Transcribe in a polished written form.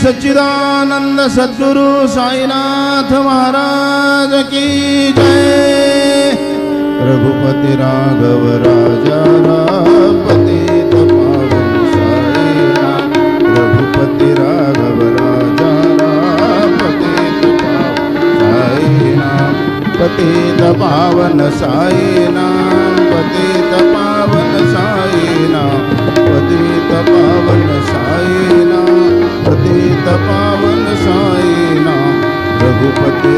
सच्चिदानंद सद्गुरु साईनाथ महाराज की जय। रघुपति राघव राजा राम पतित पावन साईनाथ। रघुपति राघव राजा राम पतित पावन साईनाथ। पतित पावन साईनाथ। पतित पावन साईनाथ। पतित पावन साईनाथ। पतित पावन साईनाथ। रघुपति